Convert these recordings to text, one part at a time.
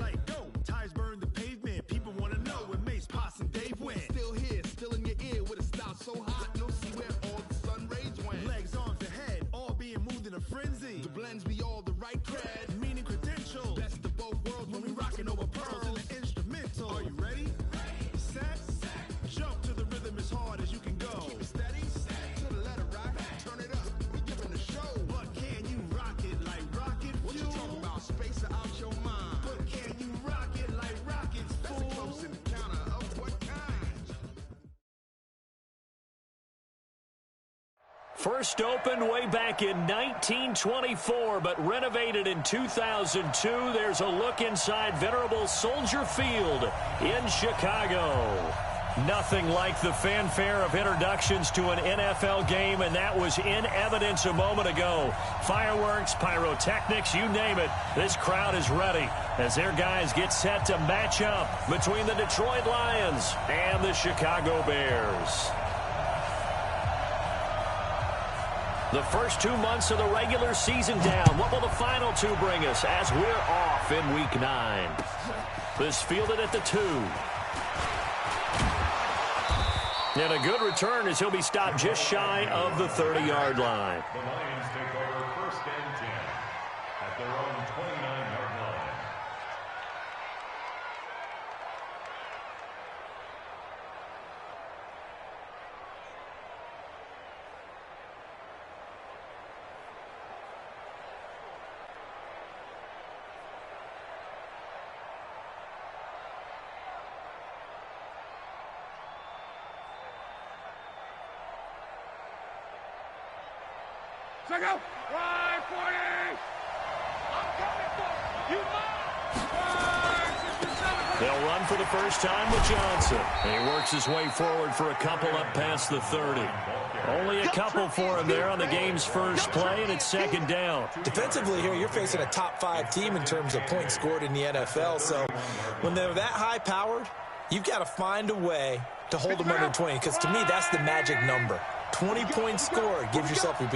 like go. Tires burn the pavement. People want to know where Mace, Potts, and Dave went. Still here, still in your ear with a style so hot. No see where all the sun rays went. Legs, arms, and head, all being moved in a frenzy. The blends be all the right cred, meaning credentials. Best of both worlds when we rockin' over pearls in the instrumental. Are you ready? Set. Jump to the rhythm as hard as you can go. Keep it steady. To the letter right. Turn it up. We giving the show. But can you rock it like rocket fuel? What you talking about? Space out your mind. But can you rock it like rockets, fool? That's a close encounter of what kind? First opened way back in 1924, but renovated in 2002. There's a look inside venerable Soldier Field in Chicago. Nothing like the fanfare of introductions to an NFL game, and that was in evidence a moment ago. Fireworks, pyrotechnics, you name it. This crowd is ready as their guys get set to match up between the Detroit Lions and the Chicago Bears. The first 2 months of the regular season down. What will the final two bring us as we're off in Week 9? This fielded at the 2. And a good return as he'll be stopped just shy of the 30-yard line. The Lions take over first and 10 at their own 29-yard line. Check out. Right, 40. I'm coming for you. They'll run for the first time with Johnson. And he works his way forward for a couple up past the 30. Only a couple for him there on the game's first play, and it's second down. Defensively here, you're facing a top-5 team in terms of points scored in the NFL. So when they're that high-powered, you've got to find a way to hold them under 20, because to me, that's the magic number. 20 points scored, you give yourself your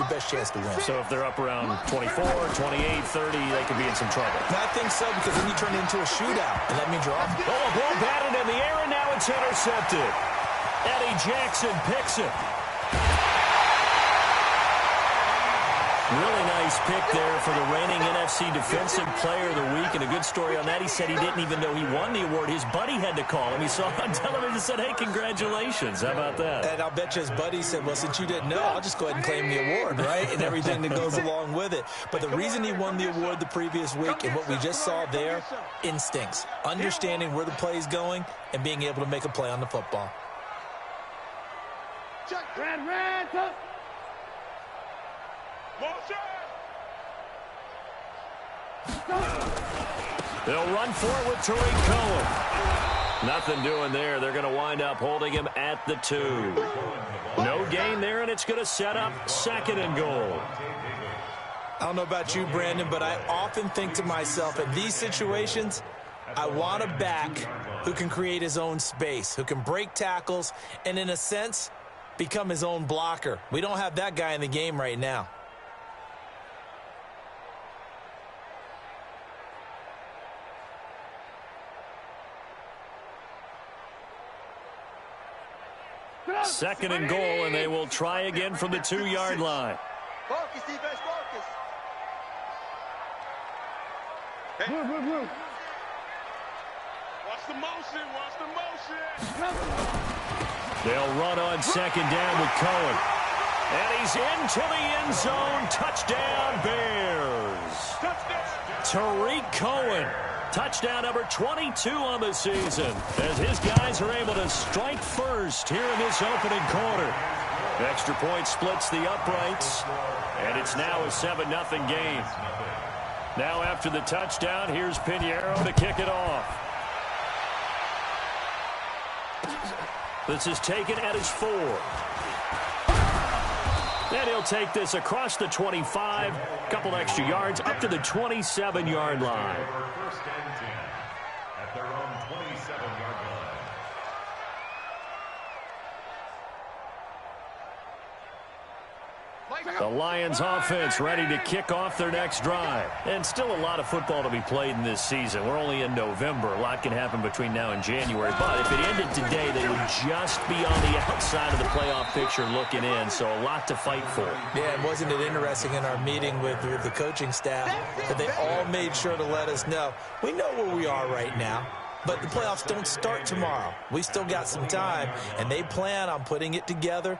best chance to win. So if they're up around 24, 28, 30, they could be in some trouble. I think so, because then you turn it into a shootout, and that means you're off. Oh, a ball batted in the air, and now it's intercepted. Eddie Jackson picks it. Really nice pick there for the reigning NFC Defensive Player of the Week. And a good story on that, he said he didn't even know he won the award. His buddy had to call him. He saw it on television and said, hey, congratulations. How about that? And I'll bet you his buddy said, well, since you didn't know, I'll just go ahead and claim the award, right? And everything that goes along with it. But the reason he won the award the previous week and what we just saw there, instincts. Understanding where the play is going and being able to make a play on the football. Red, touch. They'll run for it with Tariq Cohen. Nothing doing there. They're going to wind up holding him at the 2. No gain there, and it's going to set up second and goal. I don't know about you, Brandon, but I often think to myself, in these situations, I want a back who can create his own space, who can break tackles, and in a sense, become his own blocker. We don't have that guy in the game right now. Second and goal, and they will try again from the 2-yard line. Focus, defense, focus. Hey. Watch the motion, They'll run on second down with Cohen. And he's into the end zone. Touchdown, Bears. Tariq Cohen. Touchdown number 22 on the season as his guys are able to strike first here in this opening quarter. Extra point splits the uprights, and it's now a 7-0 game. Now after the touchdown, here's Pinheiro to kick it off. This is taken at his 4. And he'll take this across the 25, a couple extra yards, up to the 27-yard line. First and 10 at their own 27-yard line. The Lions offense ready to kick off their next drive. And still a lot of football to be played in this season. We're only in November. A lot can happen between now and January. But if it ended today, they would just be on the outside of the playoff picture looking in. So a lot to fight for. Yeah, and wasn't it interesting in our meeting with the coaching staff that they all made sure to let us know, we know where we are right now, but the playoffs don't start tomorrow. We still got some time, and they plan on putting it together,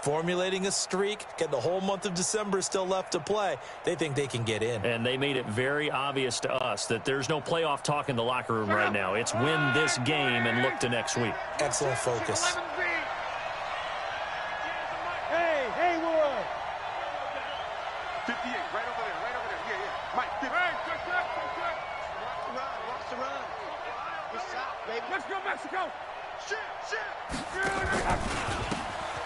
formulating a streak, get the whole month of December still left to play. They think they can get in. And they made it very obvious to us that there's no playoff talk in the locker room right now. It's win this game and look to next week. Excellent focus. Hey, Hayward. 58, right over there, right over there. Yeah, yeah. Mike, 50. Hey, good. Watch the run. We're south, baby. Let's go, Mexico. Shit.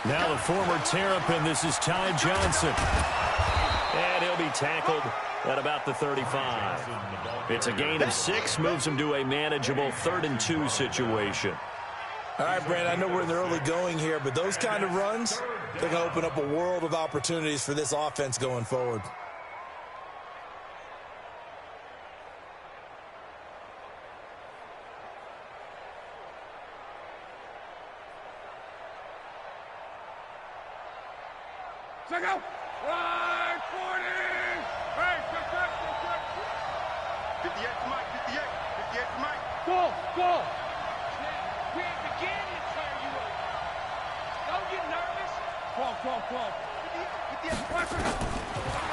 Now the former Terrapin, this is Ty Johnson. And he'll be tackled at about the 35. It's a gain of 6, moves him to a manageable 3rd and 2 situation. All right, Brandon, I know we're in the early going here, but those kind of runs, they're going to open up a world of opportunities for this offense going forward. Check out. Right, 40. Hey, check. 58 to Mike, 58. 58 to Mike. Go. We at the beginning, turn you up. Don't get nervous. 12.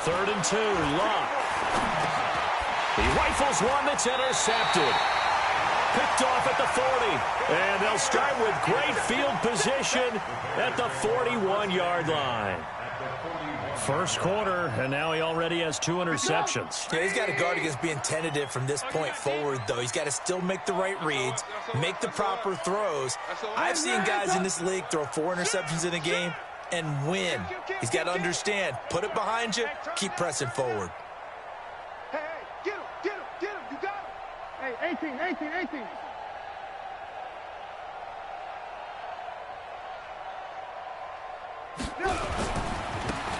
3rd and 2, Locke. He rifles one that's intercepted. Picked off at the 40. And they'll start with great field position at the 41-yard line. First quarter, and now he already has 2 interceptions. Yeah, he's got to guard against being tentative from this point forward, though. He's got to still make the right reads, make the proper throws. I've seen guys in this league throw 4 interceptions in a game and win. He's got to understand, put it behind you, keep pressing forward. Hey, get him. You got him. Hey, 18.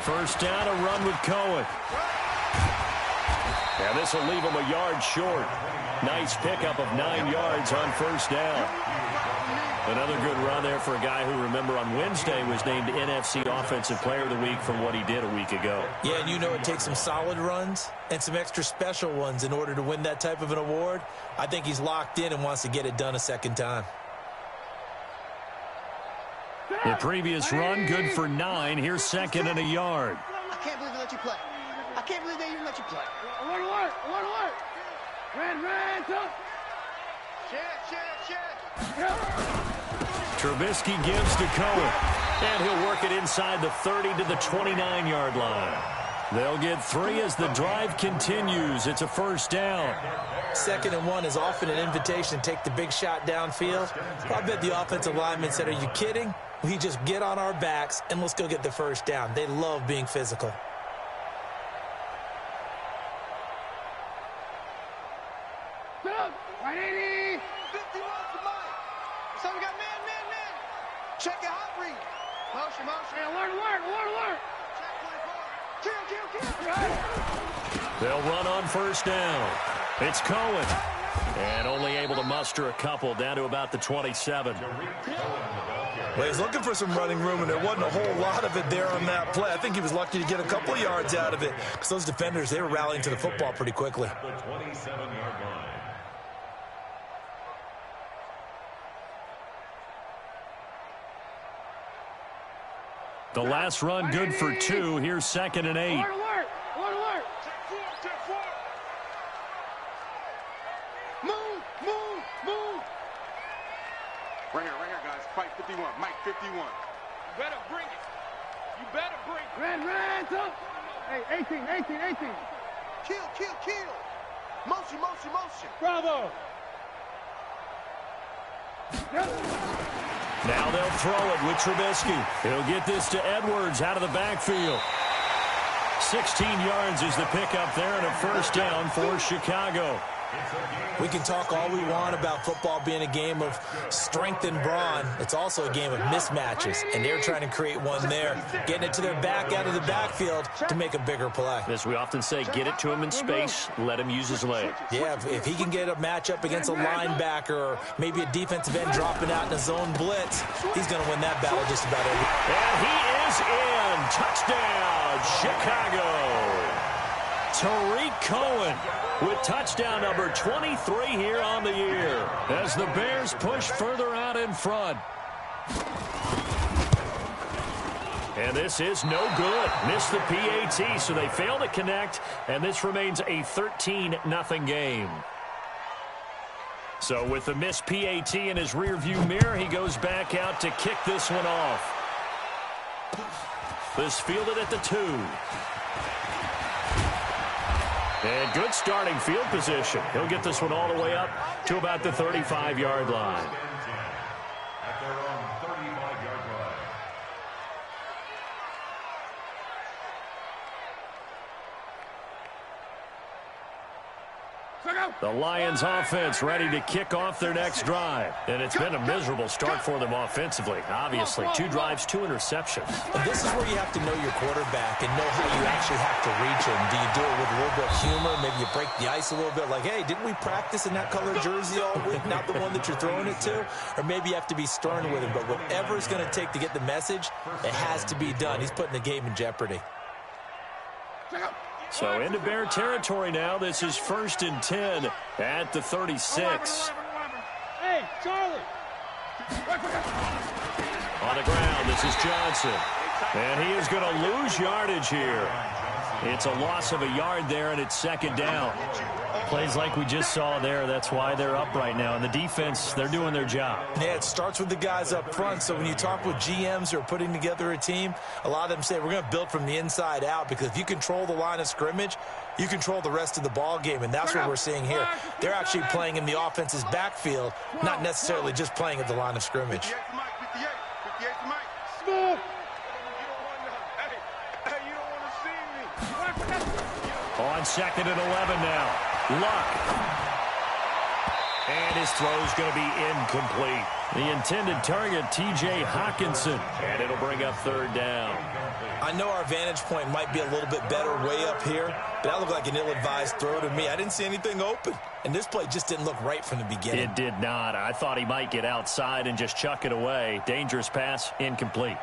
First down, a run with Cohen. And this will leave him a yard short. Nice pickup of 9 yards on first down. Another good run there for a guy who, remember, on Wednesday was named NFC Offensive Player of the Week for what he did a week ago. Yeah, and you know it takes some solid runs and some extra special ones in order to win that type of an award. I think he's locked in and wants to get it done a second time. The previous run, good for 9. Here's 2nd and a yard. I can't believe they let you play. I can't believe they even let you play. Alert. Red, up. Shit. Trubisky gives to Cohen. And he'll work it inside the 30 to the 29-yard line. They'll get 3 as the drive continues. It's a first down. 2nd and 1 is often an invitation to take the big shot downfield. I bet the offensive lineman said, are you kidding? We just get on our backs and let's go get the first down. They love being physical. Right, 80. 51 to Mike. So we got man. Check your hot read. Motion. Hey, alert. Check. Kill. They'll run on first down. It's Cohen. And only able to muster a couple down to about the 27. Well, he's looking for some running room, and there wasn't a whole lot of it there on that play. I think he was lucky to get a couple of yards out of it because those defenders, they were rallying to the football pretty quickly. The 27-yard line. The last run good for 2. Here's 2nd and 8. Alert. Move. Right here, guys. Fight 51. Mike 51. You better bring it. Red, up. Hey, 18. Kill. Motion. Bravo. Now they'll throw it with Trubisky. He'll get this to Edwards out of the backfield. 16 yards is the pickup there and a first down for Chicago. We can talk all we want about football being a game of strength and brawn. It's also a game of mismatches, and they're trying to create one there, getting it to their back out of the backfield to make a bigger play. As we often say, get it to him in space, let him use his leg. Yeah, if he can get a matchup against a linebacker or maybe a defensive end dropping out in a zone blitz, he's going to win that battle just about every. And he is in. Touchdown, Chicago. Tariq Cohen with touchdown number 23 here on the year as the Bears push further out in front. And this is no good. Missed the PAT, so they fail to connect, and this remains a 13-0 game. So with the missed PAT in his rearview mirror, he goes back out to kick this one off. This fielded at the 2. And good starting field position. He'll get this one all the way up to about the 35-yard line. At their own 35-yard line. The Lions offense ready to kick off their next drive. And it's been a miserable start for them offensively. Obviously, 2 drives, 2 interceptions. And this is where you have to know your quarterback and know how you actually have to reach him. Do you do it with a little bit of humor? Maybe you break the ice a little bit like, hey, didn't we practice in that color jersey all week? Not the one that you're throwing it to? Or maybe you have to be stern with him. But whatever it's going to take to get the message, it has to be done. He's putting the game in jeopardy. So into Bear territory now. This is 1st and 10 at the 36. Hey, Charlie. On the ground, this is Johnson. And he is going to lose yardage here. It's a loss of a yard there, and it's 2nd down. Plays like we just saw there. That's why they're up right now. And the defense, they're doing their job. Yeah, it starts with the guys up front. So when you talk with GMs who are putting together a team, a lot of them say we're going to build from the inside out, because if you control the line of scrimmage, you control the rest of the ball game, and that's what we're seeing here. They're actually playing in the offense's backfield, not necessarily just playing at the line of scrimmage. 58 to Mike. Smooth. On 2nd and 11 now. Luck. And his throw's going to be incomplete. The intended target, T.J. Hockenson. And it'll bring up 3rd down. I know our vantage point might be a little bit better way up here, but that looked like an ill-advised throw to me. I didn't see anything open, and this play just didn't look right from the beginning. It did not. I thought he might get outside and just chuck it away. Dangerous pass, incomplete.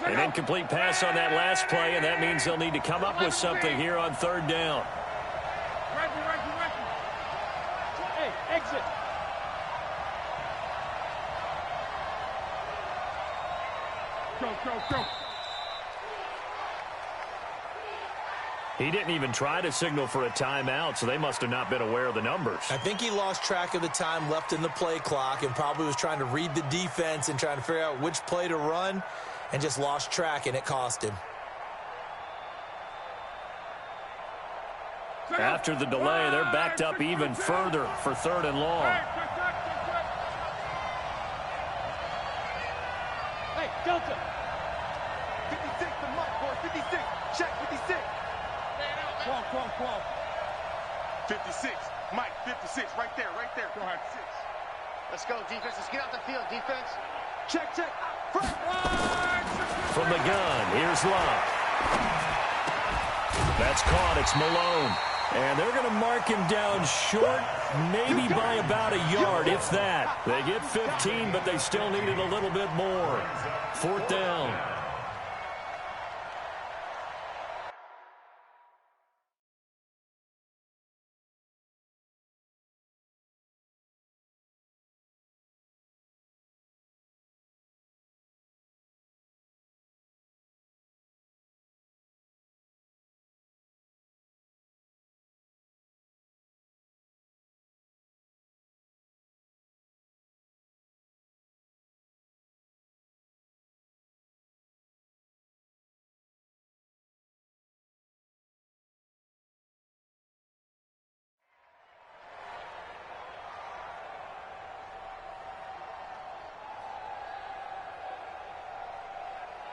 An incomplete pass on that last play, and that means they'll need to come up with something here on 3rd down. Hey, exit. Go. He didn't even try to signal for a timeout, so they must have not been aware of the numbers. I think he lost track of the time left in the play clock and probably was trying to read the defense and trying to figure out which play to run, and just lost track, and it cost him. After the delay, they're backed up even further for 3rd and long. Hey, Delta. 56 to Mike, boy. 56. Check 56. Qual. 56. Mike, 56. Right there. Go ahead. 6. Let's go, defense. Let's get out the field, defense. Check. Front. From the gun, here's Luck. That's caught. It's Malone. And they're going to mark him down short, maybe by about a yard, if that. They get 15, but they still needed a little bit more. 4th down.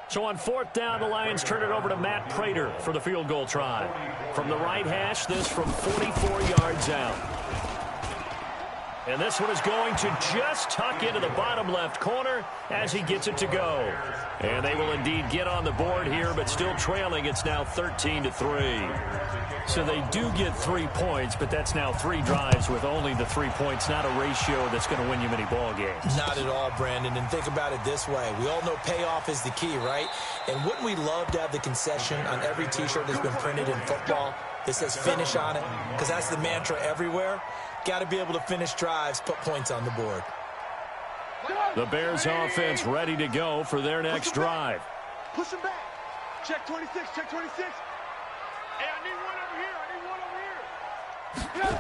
So on 4th down, the Lions turn it over to Matt Prater for the field goal try. From the right hash, this from 44 yards out. And this one is going to just tuck into the bottom left corner as he gets it to go. And they will indeed get on the board here, but still trailing. It's now 13-3. So they do get 3 points, but that's now 3 drives with only the 3 points, not a ratio that's going to win you many ball games. Not at all, Brandon. And think about it this way. We all know payoff is the key, right? And wouldn't we love to have the concession on every T-shirt that's been printed in football that says finish on it? Because that's the mantra everywhere. Got to be able to finish drives, put points on the board. The Bears offense ready to go for their next drive. Push him back. Check 26, check 26. Hey, I need one over here. I need one over here.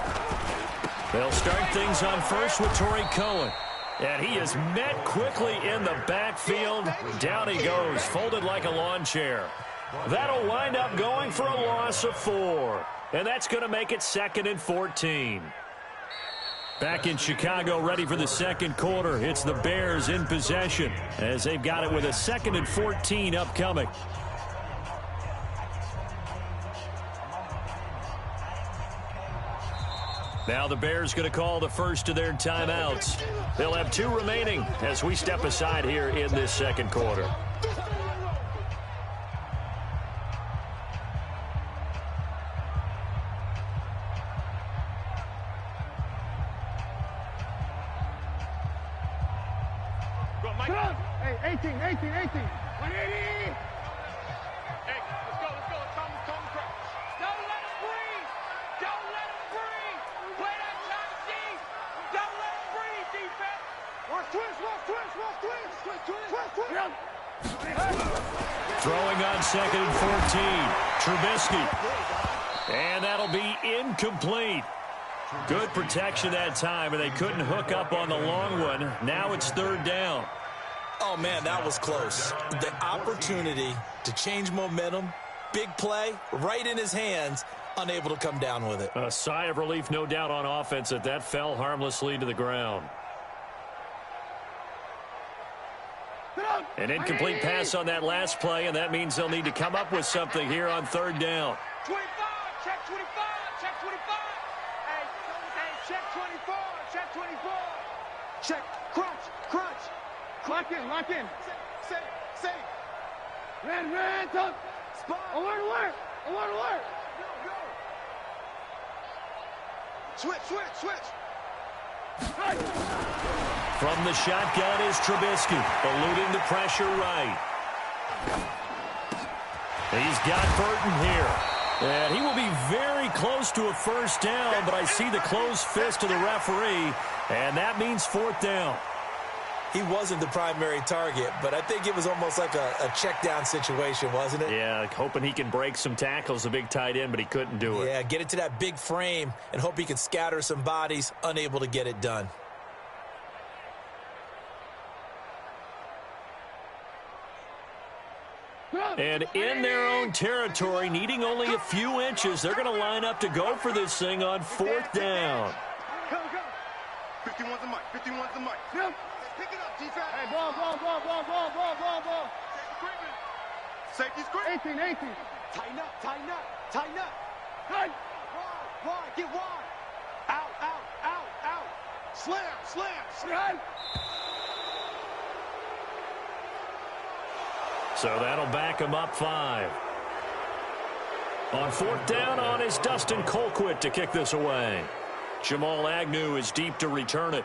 They'll start things on first with Torrey Cohen. And he is met quickly in the backfield. Down he goes, folded like a lawn chair. That'll wind up going for a loss of 4. And that's going to make it 2nd and 14. Back in Chicago, ready for the second quarter. It's the Bears in possession as they've got it with a 2nd and 14 upcoming. Now the Bears going to call the first of their timeouts. They'll have 2 remaining as we step aside here in this second quarter. Hey, 18, 180. Hey, let's go. It's calm. Don't let him breathe. Don't let him breathe. Play that top deep. Don't let him breathe, defense. Watch twist. Throwing on 2nd and 14. Trubisky. And that'll be incomplete. Good protection that time, and they couldn't hook up on the long one. Now it's 3rd down. Oh, man, that was close. The opportunity to change momentum, big play, right in his hands, unable to come down with it. A sigh of relief, no doubt, on offense that fell harmlessly to the ground. An incomplete pass on that last play, and that means they'll need to come up with something here on 3rd down. 25, check 25, check 25. Hey, check 24, check 24. Check, crunch. Lock in. Say. Red, tuck. Spot. Alert. Go. Switch. Hey. From the shotgun is Trubisky, eluding the pressure right. He's got Burton here. And he will be very close to a 1st down, but I see the closed fist of the referee, and that means 4th down. He wasn't the primary target, but I think it was almost like a check down situation, wasn't it? Yeah, hoping he can break some tackles, a big tight end, but he couldn't do it. Yeah, get it to that big frame and hope he can scatter some bodies, unable to get it done. And in their own territory, needing only a few inches, they're going to line up to go for this thing on 4th down. Go. 51's the mic. Yep. Pick it up, defense. Hey, ball. Safety screen. 18. Tighten up. Hey. Wide. Get wide. Out. Slam. So that'll back him up 5. On 4th down is Dustin Colquitt to kick this away. Jamal Agnew is deep to return it.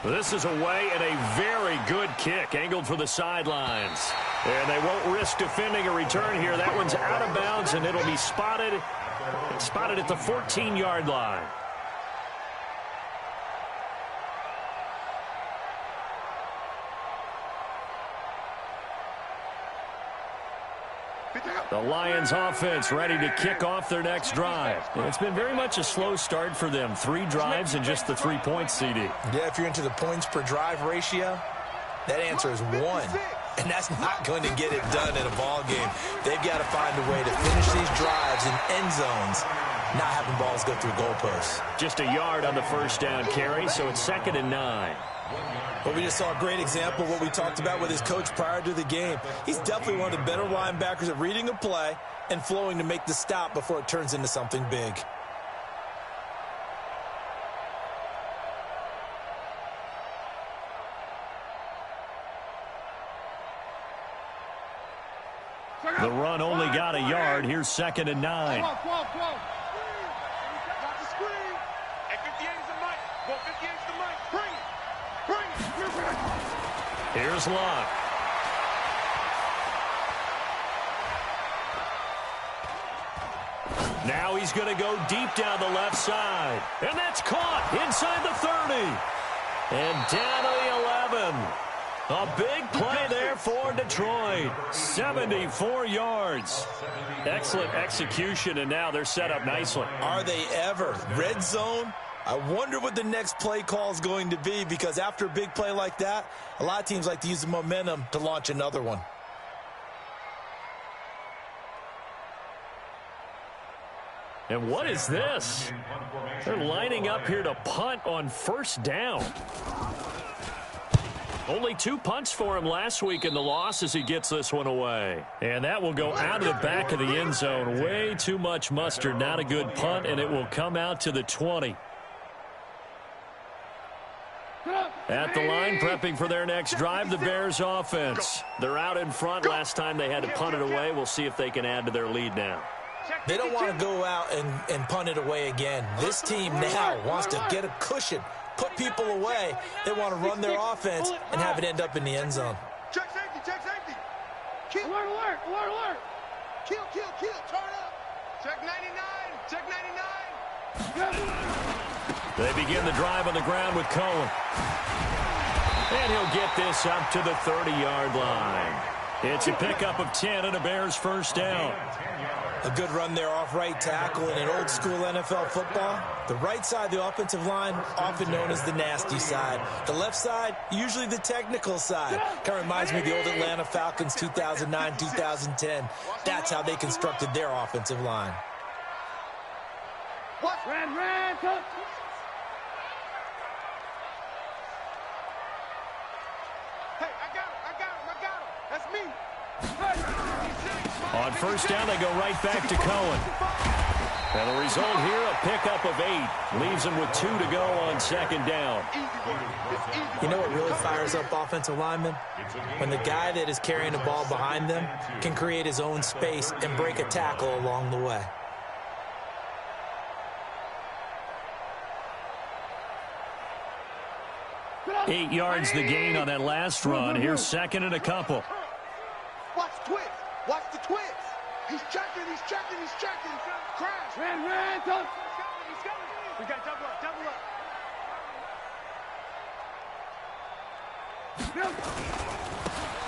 This is away and a very good kick, angled for the sidelines. And they won't risk defending a return here. That one's out of bounds, and it'll be spotted at the 14-yard line. The Lions offense ready to kick off their next drive. It's been very much a slow start for them. 3 drives and just the 3 points, CD. Yeah, if you're into the points per drive ratio, that answer is 1. And that's not going to get it done in a ball game. They've got to find a way to finish these drives in end zones not having balls go through goalposts. Just a yard on the first down carry, so it's 2nd and 9. Well, we just saw a great example of what we talked about with his coach prior to the game. He's definitely one of the better linebackers at reading a play and flowing to make the stop before it turns into something big. The run only got a yard. Here's 2nd and 9. Got the screen. At 58 is the mic. Go 58 is the mic. Bring it. Bring it. Here's Locke. Now he's going to go deep down the left side. And that's caught inside the 30. And down to the 11. A big play there for Detroit. 74 yards. Excellent execution, and now they're set up nicely. Are they ever? Red zone? I wonder what the next play call is going to be, because after a big play like that, a lot of teams like to use the momentum to launch another one. And what is this? They're lining up here to punt on first down. Only 2 punts for him last week in the loss as he gets this one away. And that will go out of the back of the end zone. Way too much mustard. Not a good punt, and it will come out to the 20. At the line, prepping for their next drive, the Bears offense. They're out in front. Last time they had to punt it away. We'll see if they can add to their lead now. They don't want to go out and punt it away again. This team now wants to get a cushion, put people away. They want to run their offense and have it end up in the end zone. Check safety, check safety. Kill. Alert, alert, alert, alert. Kill, kill, kill. Turn up. Check 99, check 99. They begin the drive on the ground with Cohen. And he'll get this up to the 30-yard line. It's a pickup of 10 and a Bears first down. A good run there off right tackle in an old-school NFL football. The right side of the offensive line, often known as the nasty side. The left side, usually the technical side. Kind of reminds me of the old Atlanta Falcons 2009, 2010. That's how they constructed their offensive line. What? Ran, touch. Hey, I got him. That's me. On first down, they go right back to Cohen. And the result here, a pickup of 8. Leaves them with 2 to go on second down. You know what really fires up offensive linemen? When the guy that is carrying the ball behind them can create his own space and break a tackle along the way. Eight yards the gain on that last run. Here's second and a couple. Watch the twist. Watch the twist. He's checking. Crash. Ran, touch. He's coming. We got double up.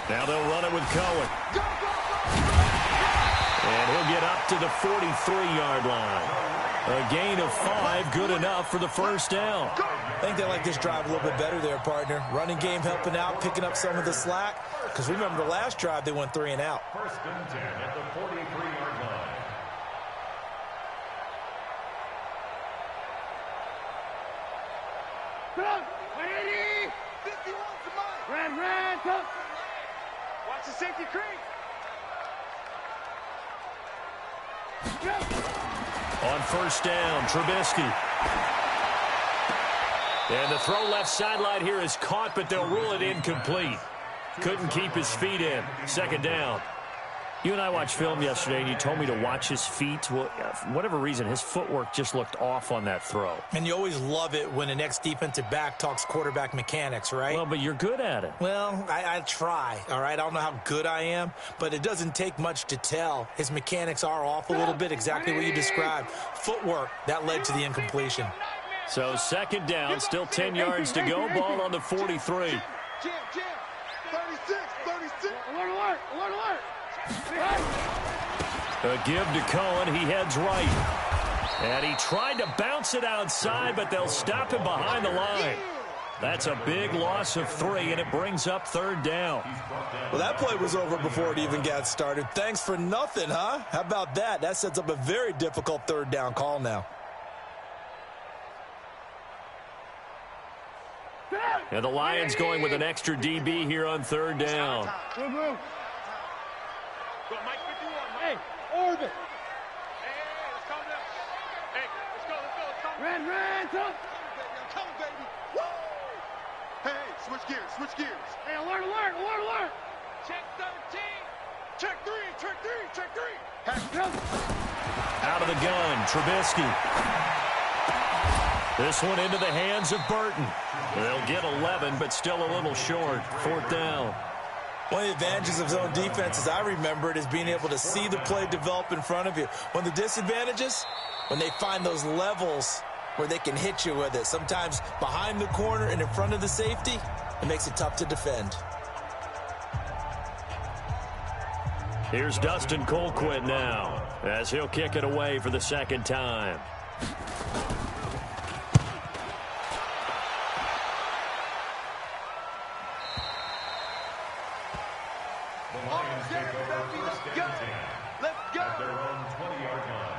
Now they'll run it with Cohen. Go. And he'll get up to the 43-yard line. A gain of 5, good enough for the first down. I think they like this drive a little bit better there, partner. Running game helping out, picking up some of the slack. Because remember the last drive, they went 3 and out. First and 10 at the 43-yard line. Put up. 180. 51's the money. Ran, touch. Watch the safety creep. On first down, Trubisky. And the throw left sideline here is caught, but they'll rule it incomplete. Couldn't keep his feet in. Second down. You and I watched film yesterday, and you told me to watch his feet. Well, for whatever reason, his footwork just looked off on that throw. And you always love it when an ex-defensive back talks quarterback mechanics, right? Well, but you're good at it. Well, I try, all right? I don't know how good I am, but it doesn't take much to tell. His mechanics are off a little bit, exactly what you described. Footwork, that led to the incompletion. So second down, still 10 yards to go. Ball on the 43. Jam. 36. Alert. A give to Cohen. He heads right. And he tried to bounce it outside, but they'll stop him behind the line. That's a big loss of 3, and it brings up 3rd down. Well, that play was over before it even got started. Thanks for nothing, huh? How about that? That sets up a very difficult 3rd down call now. And the Lions going with an extra DB here on 3rd down. Go, Mike 51, Mike. Hey, orbit. Hey, let's calm down. Hey, let's go. Red, come. Come, baby. Woo! Hey, switch gears. Hey, alert. Check 13. Check 3. Out of the gun, Trubisky. This one into the hands of Burton. They'll get 11, but still a little short. 4th down. One of the advantages of zone defense, as I remember it, is being able to see the play develop in front of you. One of the disadvantages, when they find those levels where they can hit you with it. Sometimes behind the corner and in front of the safety, it makes it tough to defend. Here's Dustin Colquitt now, as he'll kick it away for the 2nd time. The Lions take over 1st and 10 at their own 20-yard line.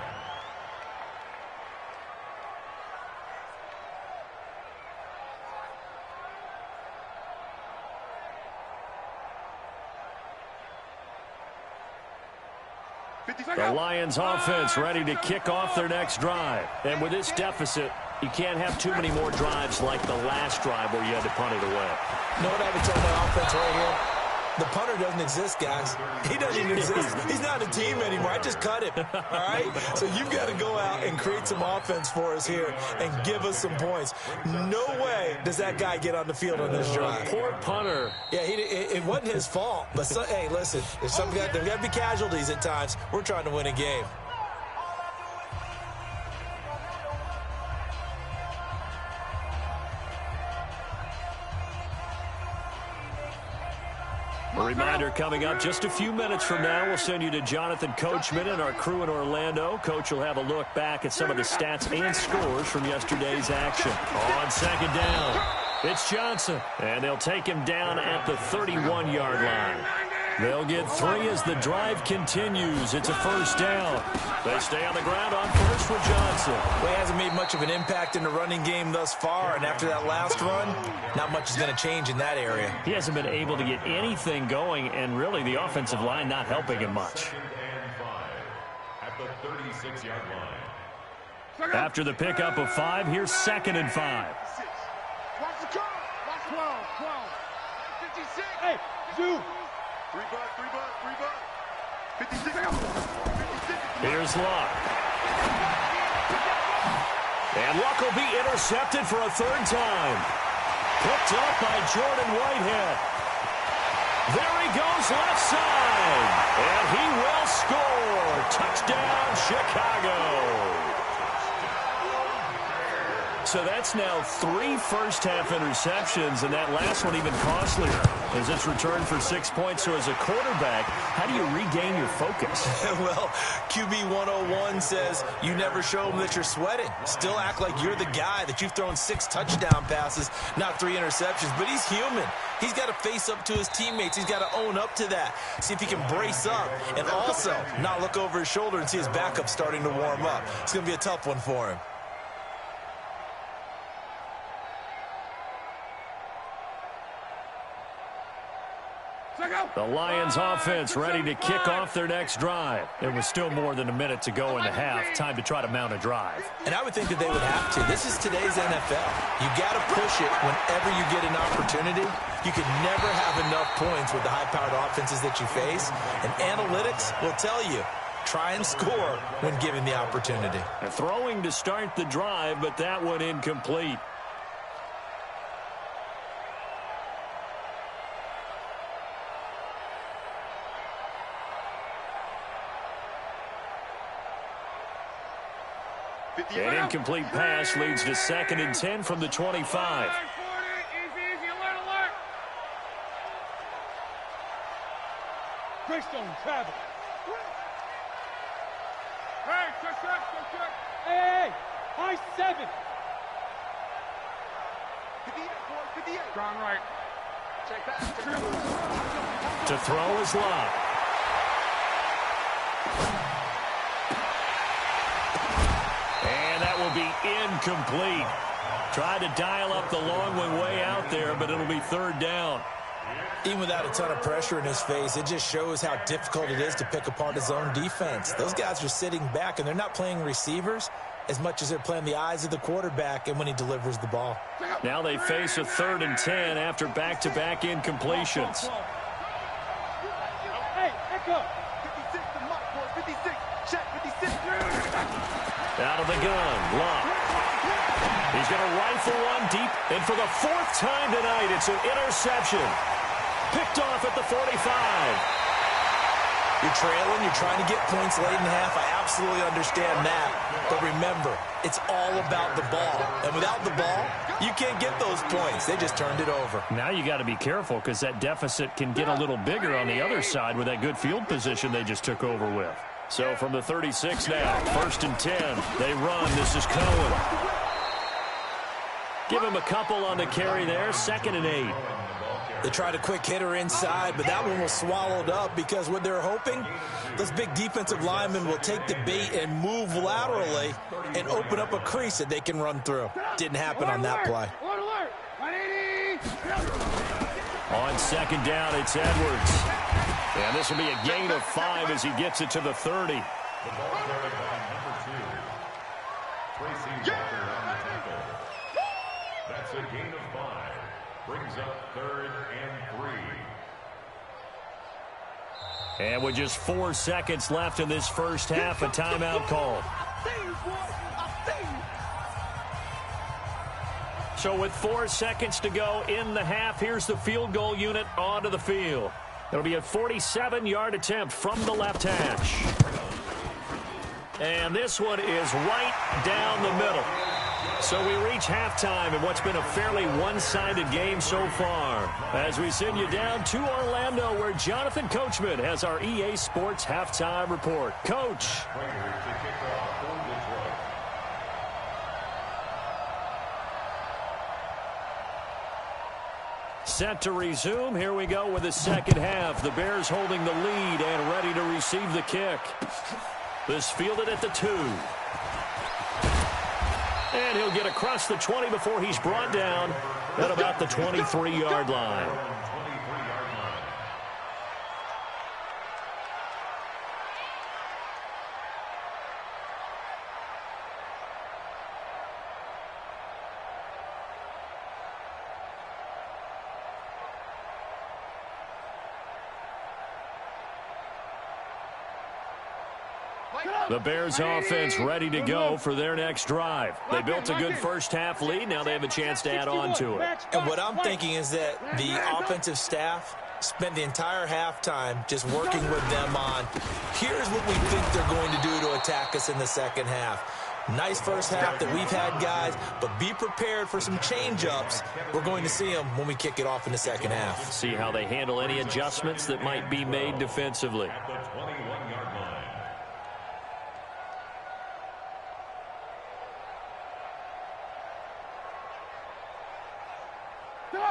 The Lions offense ready to kick off their next drive. And with this deficit, you can't have too many more drives like the last drive where you had to punt it away. You know what I would tell my offense right here? The punter doesn't exist, guys. He doesn't even exist. He's not a team anymore. I just cut him, all right? So you've got to go out and create some offense for us here and give us some points. No way does that guy get on the field on this drive. Poor punter. Yeah, it wasn't his fault. But, hey, listen, there's got to be casualties at times. We're trying to win a game. A reminder coming up just a few minutes from now, we'll send you to Jonathan Coachman and our crew in Orlando. Coach will have a look back at some of the stats and scores from yesterday's action. On 2nd down, it's Johnson, and they'll take him down at the 31-yard line. They'll get 3 as the drive continues. It's a 1st down. They stay on the ground on 1st with Johnson. Well, he hasn't made much of an impact in the running game thus far, and after that last run, not much is going to change in that area. He hasn't been able to get anything going, and really the offensive line not helping him much. 2nd and 5 at the 36-yard line. After the pickup of 5, here's 2nd and 5. Watch the car. Watch 12. 56. Hey, zoom. 3 butt. 56. Here's Luck. And Luck will be intercepted for a 3rd time. Picked up by Jordan Whitehead. There he goes left side. And he will score. Touchdown, Chicago. So that's now 3 first-half interceptions, and that last one even costlier as it's returned for 6 points. So as a quarterback, how do you regain your focus? Well, QB 101 says you never show them that you're sweating. Still act like you're the guy, that you've thrown 6 touchdown passes, not 3 interceptions. But he's human. He's got to face up to his teammates. He's got to own up to that. See if he can brace up and also not look over his shoulder and see his backup starting to warm up. It's going to be a tough one for him. The Lions offense ready to kick off their next drive. There was still more than a minute to go in the half. Time to try to mount a drive. And I would think that they would have to. This is today's NFL. You got to push it whenever you get an opportunity. You can never have enough points with the high-powered offenses that you face. And analytics will tell you, try and score when given the opportunity. Throwing to start the drive, but that one incomplete. An incomplete pass leads to 2nd and 10 from the 25. Easy, alert. Greystone, travel. Hey, check. Hey, high 7. Strong right. Check back. To throw is Love. And that will be incomplete. Tried to dial up the long one way out there, but it'll be third down. Even without a ton of pressure in his face, it just shows how difficult it is to pick apart his own defense. Those guys are sitting back, and they're not playing receivers as much as they're playing the eyes of the quarterback and when he delivers the ball. Now they face a 3rd and 10 after back-to-back incompletions. Hey, echo. 56 to Mike, boy. 56. Check 56. Out of the gun, Love. He's going to rifle one deep, and for the 4th time tonight, it's an interception. Picked off at the 45. You're trailing, you're trying to get points late in half. I absolutely understand that. But remember, it's all about the ball. And without the ball, you can't get those points. They just turned it over. Now you got to be careful because that deficit can get a little bigger on the other side with that good field position they just took over with. So from the 36 now, 1st and 10. They run. This is Cohen. Give him a couple on the carry there. 2nd and 8. They tried a quick hitter inside, but that one was swallowed up because what they're hoping, those big defensive linemen will take the bait and move laterally and open up a crease that they can run through. Didn't happen on that play. On 2nd down, it's Edwards. And this will be a gain of 5 as he gets it to the 30. The ball carried by number 2. Tracy Walker on the tackle. That's a gain of 5. Brings up 3rd and 3. And with just 4 seconds left in this first half, a timeout call. So with 4 seconds to go in the half, here's the field goal unit onto the field. It'll be a 47-yard attempt from the left hash. And this one is right down the middle. So we reach halftime in what's been a fairly one-sided game so far. As we send you down to Orlando, where Jonathan Coachman has our EA Sports halftime report. Coach. Set to resume. Here we go with the second half. The Bears holding the lead and ready to receive the kick. This fielded at the 2. And he'll get across the 20 before he's brought down at about the 23-yard line. The Bears offense ready to go for their next drive. They built a good first half lead. Now they have a chance to add on to it. And what I'm thinking is that the offensive staff spent the entire halftime just working with them on, here's what we think they're going to do to attack us in the second half. Nice first half that we've had, guys, but be prepared for some change-ups. We're going to see them when we kick it off in the second half. See how they handle any adjustments that might be made defensively. At the 21-yard line.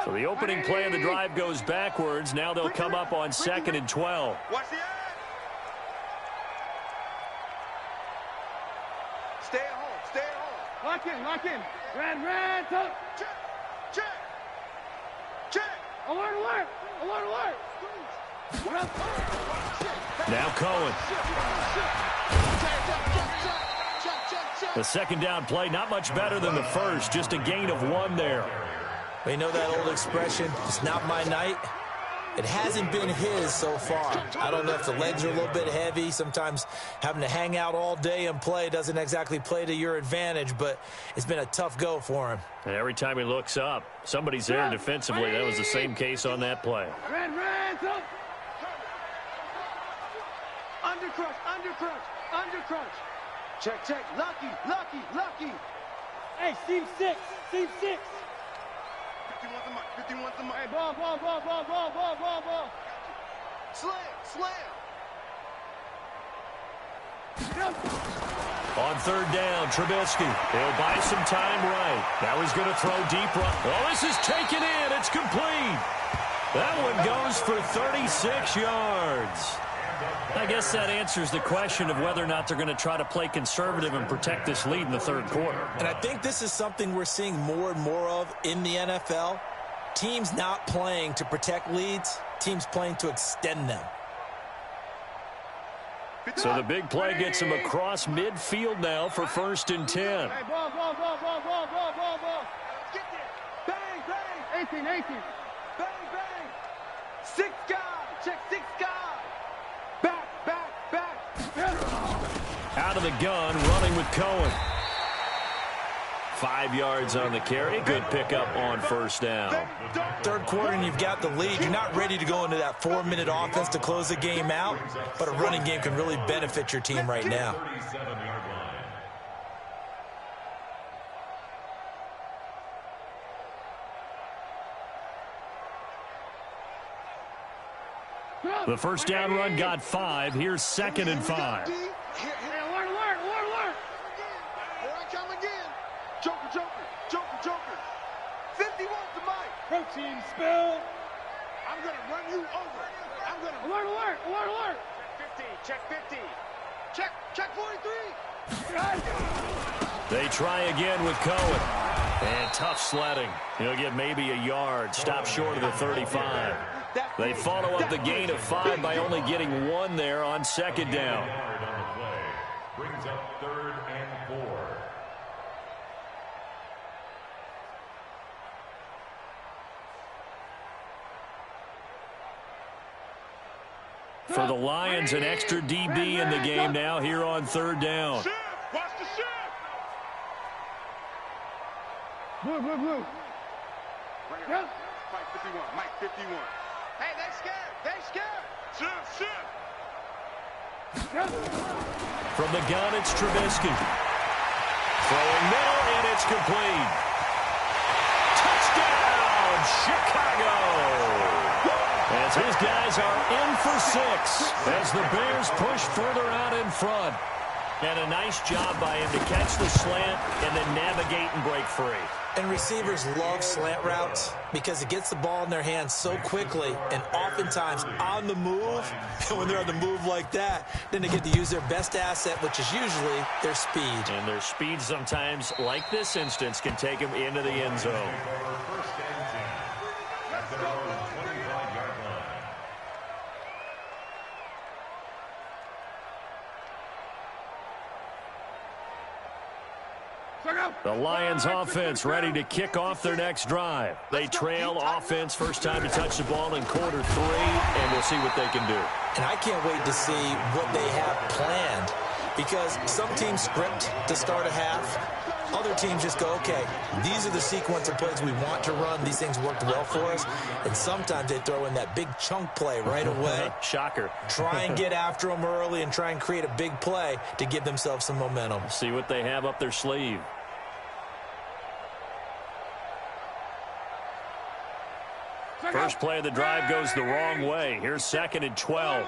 So the opening play of the drive goes backwards. Now they'll come up on 2nd and 12. Watch the eye. Stay at home. Stay at home. Lock in, lock in. Ran, tuck. Check. Check. Check. Alert, alert. Alert, alert. Now Cohen. The second down play, not much better than the first. Just a gain of 1 there. You know that old expression, it's not my night? It hasn't been his so far. I don't know if the legs are a little bit heavy. Sometimes having to hang out all day and play doesn't exactly play to your advantage, but it's been a tough go for him. And every time he looks up, somebody's there defensively. That was the same case on that play. Ran, tuck. Undercrunch, undercrunch, undercrunch. Check, check. Lucky, lucky, lucky. Hey, seam 6. 51's the mic, 51's the mic. Hey, ball. Slam. On third down, Trubisky. He'll buy some time right. Now he's going to throw deep. Oh, this is taken in. It's complete. That one goes for 36 yards. I guess that answers the question of whether or not they're going to try to play conservative and protect this lead in the third quarter. And I think this is something we're seeing more and more of in the NFL. Teams not playing to protect leads, teams playing to extend them. So the big play gets him across midfield now for 1st and 10. Hey, ball. Get there. Bang. 18. Bang. 6 guys. Check 6 guys. Back. Out of the gun, running with Cohen. 5 yards on the carry. Good pickup on 1st down. Third quarter and you've got the lead. You're not ready to go into that 4-minute offense to close the game out, but a running game can really benefit your team right now. 37-yard line. The first down run got 5. Here's 2nd and 5. Alert. Here I come again. Joker. 51 to Mike. Protein spill. I'm going to run you over. I'm going to... Alert. Check 50. Check 43. They try again with Cohen. And tough sledding. He'll get maybe a yard. Stop short of the 35. They follow up the gain of 5 by only getting 1 there on 2nd down. Yard on the play. Brings up 3rd and 4. For the Lions, an extra DB in the game now here on 3rd down. Shift. Watch the shift. Blue. Bring it up. Mike 51. Hey, they scared. Shift. From the gun, it's Trubisky. Throwing middle, and it's complete. Touchdown, Chicago! As his guys are in for 6 as the Bears push further out in front. And a nice job by him to catch the slant and then navigate and break free. And receivers love slant routes because it gets the ball in their hands so quickly and oftentimes on the move. And when they're on the move like that, then they get to use their best asset, which is usually their speed. And their speed sometimes, like this instance, can take them into the end zone. 1st and 10. At their own 25-yard line. The Lions offense ready to kick off their next drive. They trail offense first time to touch the ball in quarter 3, and we'll see what they can do. And I can't wait to see what they have planned because some teams script to start a half. Other teams just go, okay, these are the sequence of plays we want to run. These things worked well for us. And sometimes they throw in that big chunk play right away. Shocker. Try and get after them early and try and create a big play to give themselves some momentum. See what they have up their sleeve. First play of the drive goes the wrong way. Here's 2nd and 12.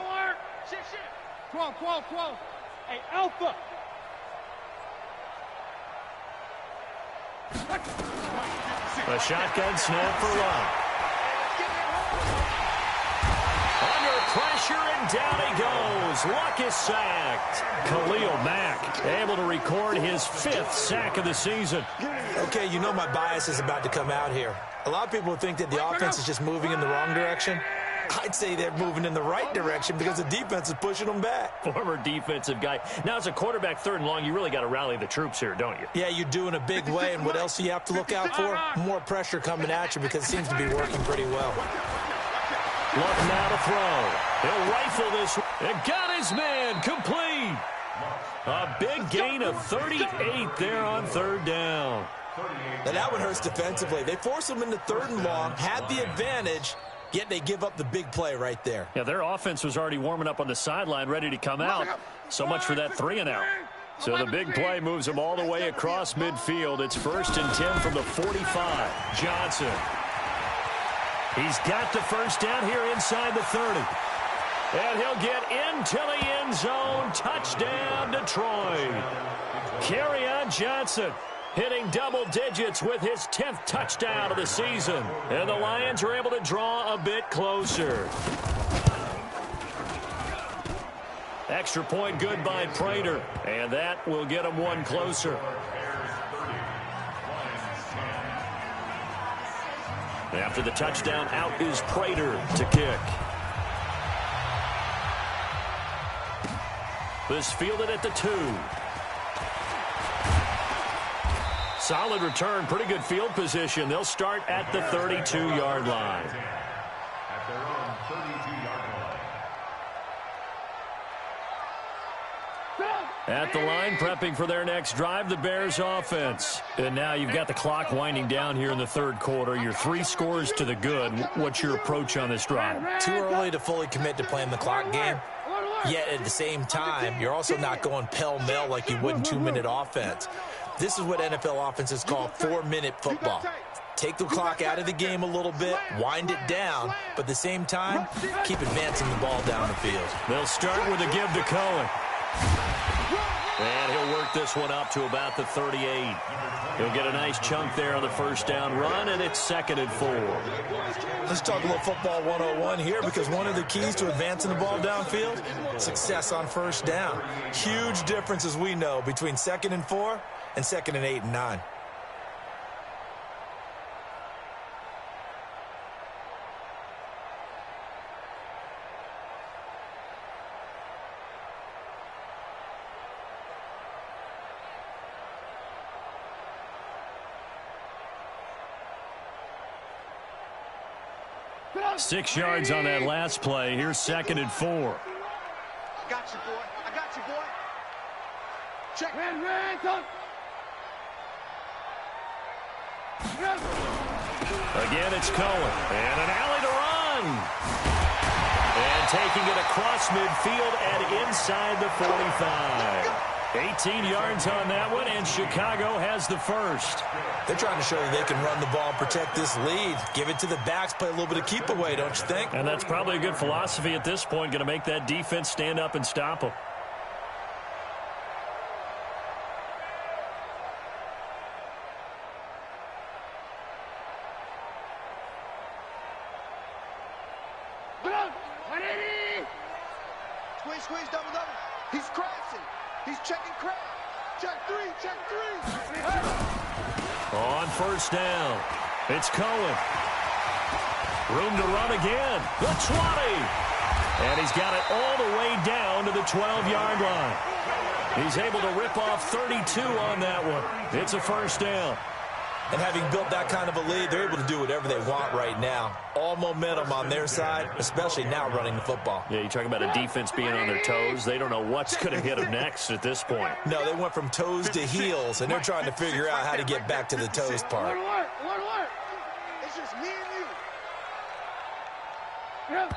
12. Hey, Alpha. A shotgun snap for Love. Under pressure, and down he goes. Luck is sacked. Khalil Mack able to record his 5th sack of the season. Okay, you know my bias is about to come out here. A lot of people think that the offense is just moving in the wrong direction. I'd say they're moving in the right direction because the defense is pushing them back. Former defensive guy. Now, as a quarterback 3rd and long, you really got to rally the troops here, don't you? Yeah, you do in a big way. And what else do you have to look out for? More pressure coming at you because it seems to be working pretty well. Luck now to throw. He'll rifle this. And got his man complete. A big gain of 38 there on 3rd down. Now that one hurts defensively. They force them into 3rd and long, had the advantage, yet they give up the big play right there. Yeah, their offense was already warming up on the sideline, ready to come out. So much for that 3 and out. So the big play moves them all the way across midfield. It's 1st and 10 from the 45. Johnson. He's got the first down here inside the 30. And he'll get into the end zone. Touchdown, Detroit. Kerryon Johnson hitting double digits with his 10th touchdown of the season. And the Lions are able to draw a bit closer. Extra point good by Prater. And that will get them one closer. After the touchdown, out is Prater to kick. This fielded at the 2. Solid return, pretty good field position. They'll start at the 32-yard line. At their own 32-yard line. At the line, prepping for their next drive, the Bears offense. And now you've got the clock winding down here in the third quarter. You're 3 scores to the good. What's your approach on this drive? Too early to fully commit to playing the clock game. Yet at the same time, you're also not going pell-mell like you would in 2-minute offense. This is what NFL offenses call 4-minute football. Take the clock out of the game a little bit, wind it down, but at the same time, keep advancing the ball down the field. They'll start with a give to Cohen. And he'll work this one up to about the 38. He'll get a nice chunk there on the first down run, and it's 2nd and 4. Let's talk a little football 101 here, because one of the keys to advancing the ball downfield, success on first down. Huge difference, as we know, between 2nd and 4 and 2nd and 8 and 9. Six yards on that last play. Here's 2nd and 4. I got you, boy. I got you, boy. Check. Again, it's Cohen. And an alley to run. And taking it across midfield and inside the 45. 18 yards on that one, and Chicago has the first. They're trying to show that they can run the ball, protect this lead. Give it to the backs, play a little bit of keep away, don't you think? And that's probably a good philosophy at this point, going to make that defense stand up and stop them. Squeeze, squeeze, double, double. He's crashing. He's checking crash. Check 3, check 3. On first down, it's Cohen. Room to run again. The 20. And he's got it all the way down to the 12-yard line. He's able to rip off 32 on that one. It's a first down. And having built that kind of a lead, they're able to do whatever they want right now. All momentum on their side, especially now running the football. Yeah, you talk about a defense being on their toes. They don't know what's going to hit them next at this point. No, they went from toes to heels, and they're trying to figure out how to get back to the toes part. Alert. It's just me and you.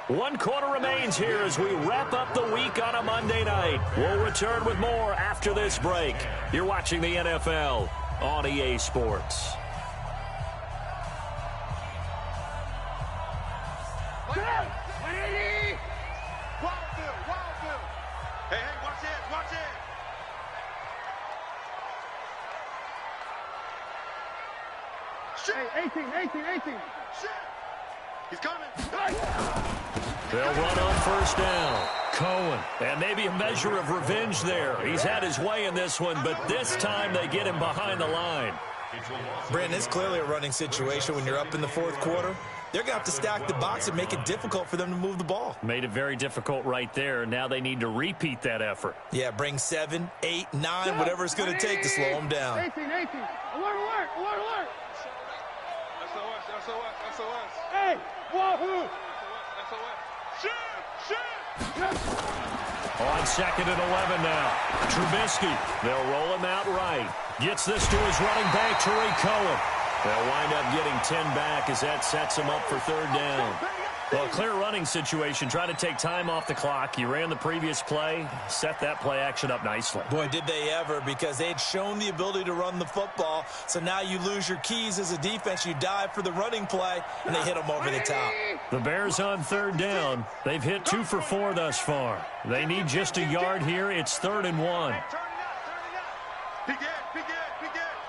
1 quarter remains here as we wrap up the week on a Monday night. We'll return with more after this break. You're watching the NFL on EA Sports. Wildfield. Hey, watch it. Shit. Hey, 18. Shit. He's coming. They'll run on first down. Cohen. And maybe a measure of revenge there. He's had his way in this one, but this time they get him behind the line. Brandon, it's clearly a running situation when you're up in the fourth quarter. They're going to have to stack the box and make it difficult for them to move the ball. Made it very difficult right there. Now they need to repeat that effort. Yeah, bring 7, 8, 9, whatever it's going to take to slow them down. 18. Alert. SOS. Hey, wahoo. Shoot. On 2nd and 11 now. Trubisky. They'll roll him out right. Gets this to his running back, Tariq Cohen. They'll wind up getting 10 back as that sets him up for third down. Well, clear running situation. Try to take time off the clock. You ran the previous play, set that play action up nicely. Boy, did they ever, because they had shown the ability to run the football. So now you lose your keys as a defense. You dive for the running play, and they hit them over the top. The Bears on third down. They've hit 2 for 4 thus far. They need just a yard here. It's 3rd and 1. Peek in.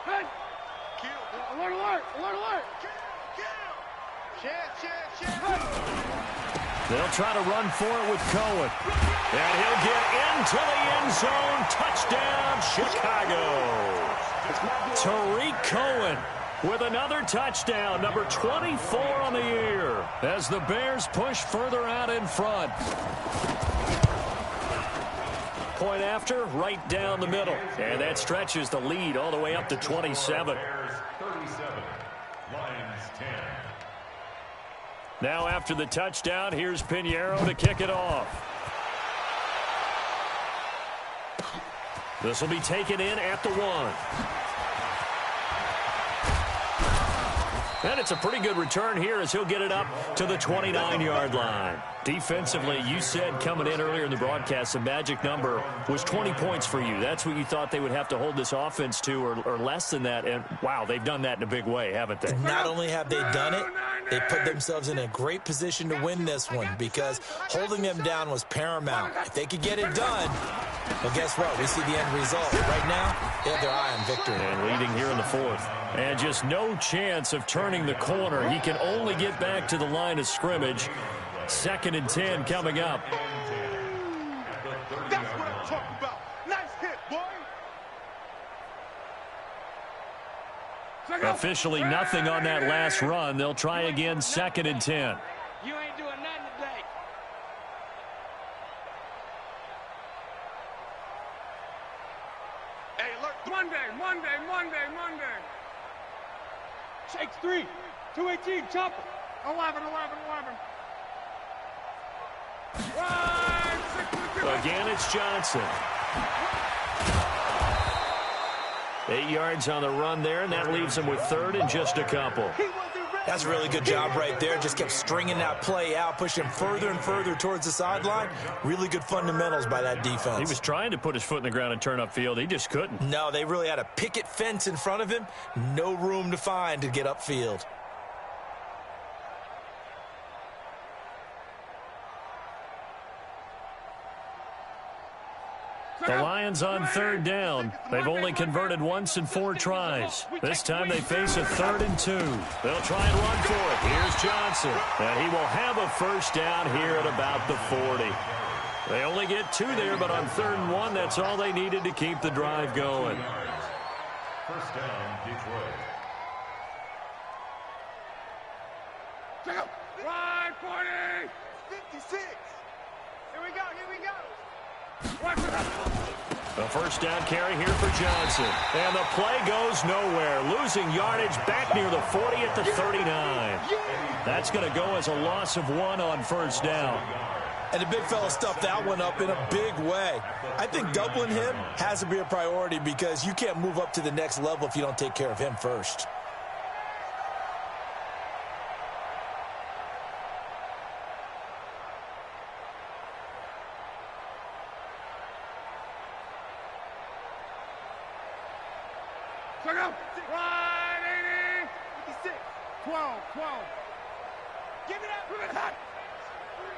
Hey. Kill. Alert. Kill. They'll try to run for it with Cohen. And he'll get into the end zone. Touchdown, Chicago. Tariq Cohen with another touchdown, number 24 on the year, as the Bears push further out in front. Point after, right down the middle. And that stretches the lead all the way up to 27. Bears 37, Lions 10. Now after the touchdown, here's Pinheiro to kick it off. This will be taken in at the 1. And it's a pretty good return here as he'll get it up to the 29-yard line. Defensively, you said coming in earlier in the broadcast, the magic number was 20 points for you. That's what you thought they would have to hold this offense to, or less than that. And, wow, they've done that in a big way, haven't they? Not only have they done it, they put themselves in a great position to win this one, because holding them down was paramount. If they could get it done, well, guess what? We see the end result. Right now, they have their eye on victory. And leading here in the 4th. And just no chance of turning the corner. He can only get back to the line of scrimmage. 2nd and 10 coming up. That's what I'm talking about. Nice hit, boy. Officially nothing on that last run. They'll try again, 2nd and 10. You ain't doing nothing today. Hey, alert. Monday. Shakes 3. 218, chopper. 11. Again, it's Johnson. 8 yards on the run there, and that leaves him with 3rd and just a couple. That's a really good job right there. Just kept stringing that play out, pushing further and further towards the sideline. Really good fundamentals by that defense. He was trying to put his foot in the ground and turn upfield. He just couldn't. No, they really had a picket fence in front of him. No room to find to get upfield. The Lions on 3rd down. They've only converted once in 4 tries. This time they face a 3rd and 2. They'll try and run for it. Here's Johnson. And he will have a first down here at about the 40. They only get 2 there, but on 3rd and 1, that's all they needed to keep the drive going. First down, Detroit. Run, 40. 56. Here we go. A first down carry here for Johnson. And the play goes nowhere. Losing yardage back near the 40 at the 39. That's going to go as a loss of 1 on first down. And the big fella stuffed that one up in a big way. I think doubling him has to be a priority, because you can't move up to the next level if you don't take care of him first. Check out. 180. 56. 12. Give me that.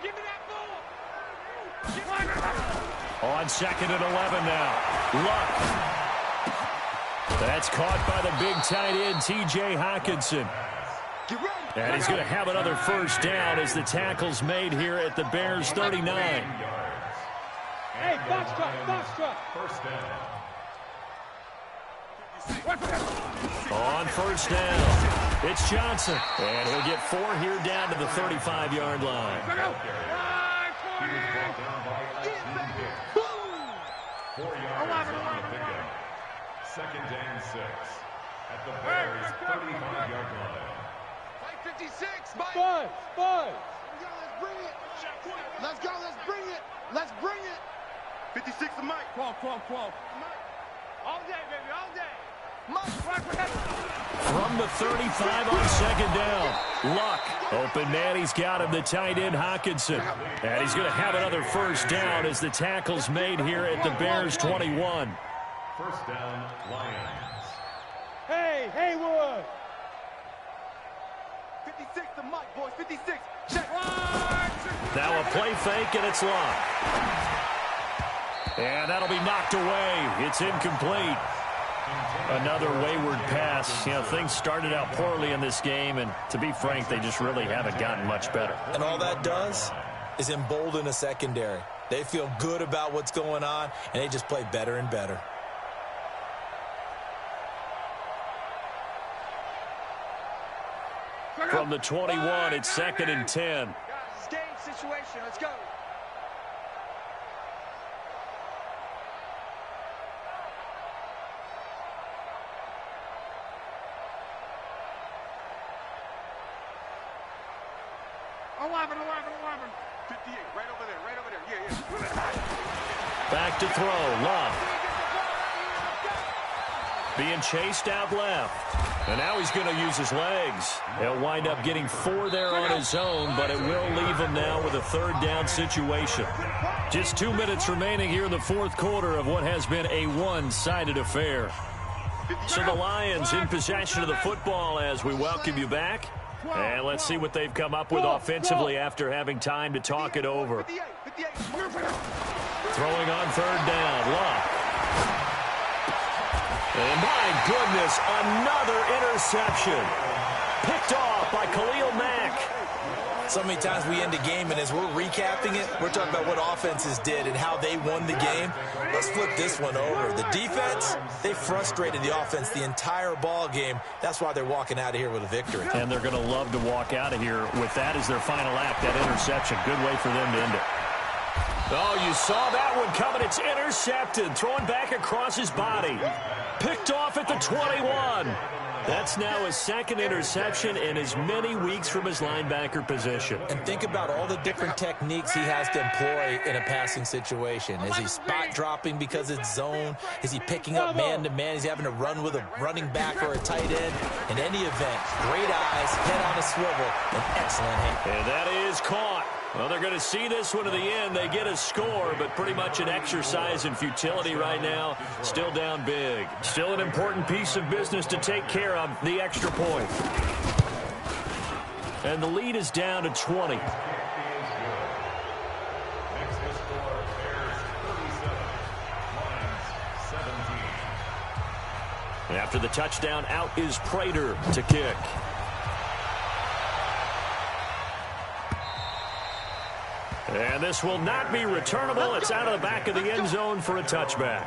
Give me that ball. On 2nd and 11 now. Luck. That's caught by the big tight end, T.J. Hockenson. And he's going to have another first down as the tackle's made here at the Bears' 39. Hey, box truck. First down. On first down, it's Johnson. And he'll get 4 here down to the 35-yard line. He was brought down by 4 yards on the pickup. 2nd and 6 at the Bears' 35-yard line. 56, Mike. Five. Let's go, let's bring it. 56 to Mike. 12. All day, baby, all day. From the 35 on 2nd down, Luck Open man, he's got him, the tight end, Hockenson. And he's going to have another first down as the tackle's made here at the Bears 21. First down, Lions. Hey, Haywood. 56 to Mike, boys. 56. Check. Now a play fake, and it's locked. And that'll be knocked away. It's incomplete. Another wayward pass. You know, things started out poorly in this game, and to be frank, they just really haven't gotten much better. And all that does is embolden a secondary. They feel good about what's going on, and they just play better and better. From the 21, it's 2nd and 10. Guys, it's game situation. Let's go. Eleven. 58, right over there. Yeah. Back to throw, Love. Being chased out left. And now he's going to use his legs. He'll wind up getting 4 there on his own, but it will leave him now with a 3rd down situation. Just 2 minutes remaining here in the 4th quarter of what has been a one-sided affair. So the Lions in possession of the football as we welcome you back. And let's see what they've come up with offensively after having time to talk it over. Throwing on 3rd down, Luck. And my goodness, another interception. Picked off by Khalil Mack. So many times we end a game, and as we're recapping it, we're talking about what offenses did and how they won the game. Let's flip this one over. The defense, they frustrated the offense the entire ball game. That's why they're walking out of here with a victory. And they're going to love to walk out of here with that as their final act, that interception. Good way for them to end it. Oh, you saw that one coming. It's intercepted. Throwing back across his body. Picked off at the 21. That's now his 2nd interception in as many weeks from his linebacker position. And think about all the different techniques he has to employ in a passing situation. Is he spot dropping because it's zone? Is he picking up man-to-man? Is he having to run with a running back or a tight end? In any event, great eyes, head on a swivel, and excellent hand. And that is caught. Well, they're going to see this one to the end. They get a score, but pretty much an exercise in futility right now. Still down big. Still an important piece of business to take care of, the extra point. And the lead is down to 20. Next to score, Bears 37, Lions 17. After the touchdown, out is Prater to kick. And this will not be returnable. It's out of the back of the end zone for a touchback.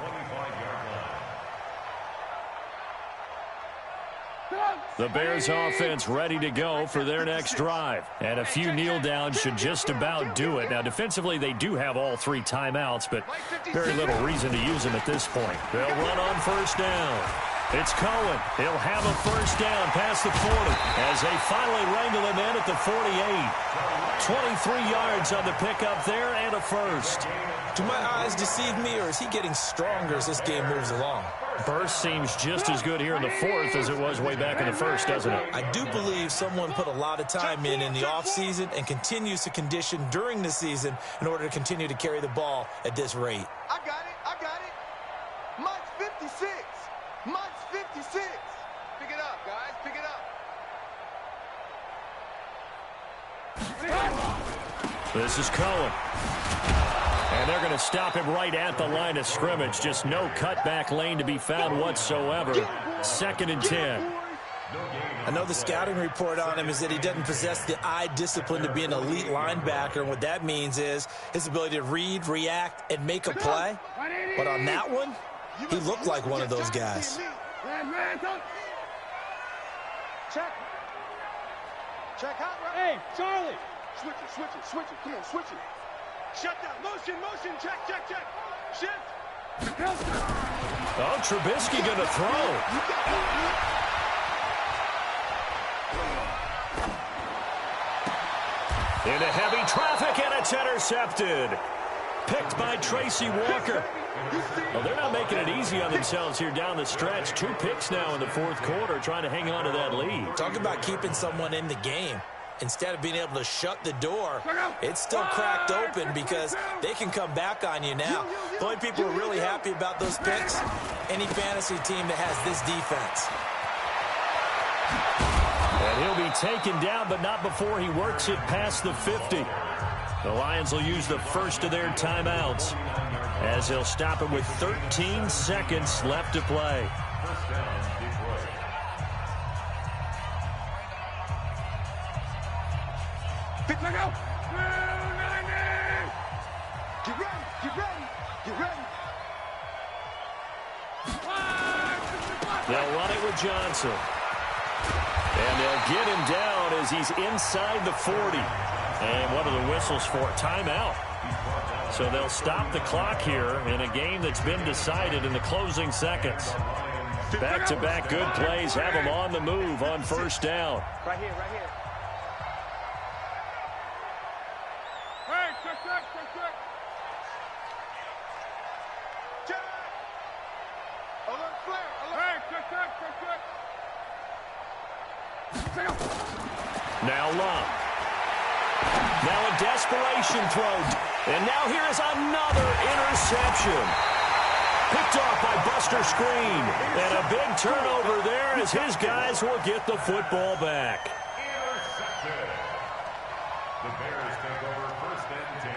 The Bears offense ready to go for their next drive. And a few kneel downs should just about do it. Now, defensively, they do have all 3 timeouts, but very little reason to use them at this point. They'll run on 1st down. It's Cohen. He'll have a 1st down past the 40 as they finally wrangle him in at the 48. 23 yards on the pickup there and a 1st. Do my eyes deceive me, or is he getting stronger as this game moves along? Burst seems just as good here in the 4th as it was way back in the 1st, doesn't it? I do believe someone put a lot of time in the offseason and continues to condition during the season in order to continue to carry the ball at this rate. I got it. Mike's 56. Mike's 56. Pick it up, guys. Pick it up. This is Cohen. And they're going to stop him right at the line of scrimmage. Just no cutback lane to be found whatsoever. 2nd and 10. I know the scouting report on him is that he doesn't possess the eye discipline to be an elite linebacker. And what that means is his ability to read, react, and make a play. But on that one, he looked like one of those guys. Check out. Hey, Charlie. Switch it. Come on, switch it. Shut down. Motion. Check. Shift. Oh, Trubisky going to throw. Into heavy traffic, and it's intercepted. Picked by Tracy Walker. Well, they're not making it easy on themselves here down the stretch. 2 picks now in the 4th quarter, trying to hang on to that lead. Talk about keeping someone in the game. instead of being able to shut the door, it's still cracked open because they can come back on you now. The only people who are really happy about those picks, any fantasy team that has this defense. And he'll be taken down, but not before he works it past the 50. The Lions will use the first of their timeouts as they'll stop it with 13 seconds left to play. First down, Detroit. Get ready! Get ready! Get ready! They'll run it with Johnson. And they'll get him down as he's inside the 40. And what are the whistles for? Timeout. So they'll stop the clock here in a game that's been decided in the closing seconds. Back-to-back good plays have them on the move on first down. Right here, right here. Hey, check. Check. Alert flare. Alert. Hey, check. Now Love. Now a desperation throw. And now here is another interception. Picked off by Buster Screen. And a big turnover there as his guys will get the football back. Intercepted. The Bears take over first and 10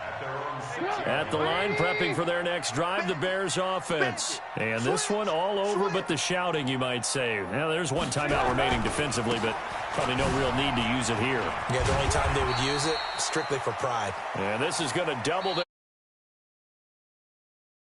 at their own 6. At the line, prepping for their next drive, the Bears offense. And this one all over but the shouting, you might say. Now, there's one timeout remaining defensively, but probably no real need to use it here. Yeah, the only time they would use it, strictly for pride. And this is going to double the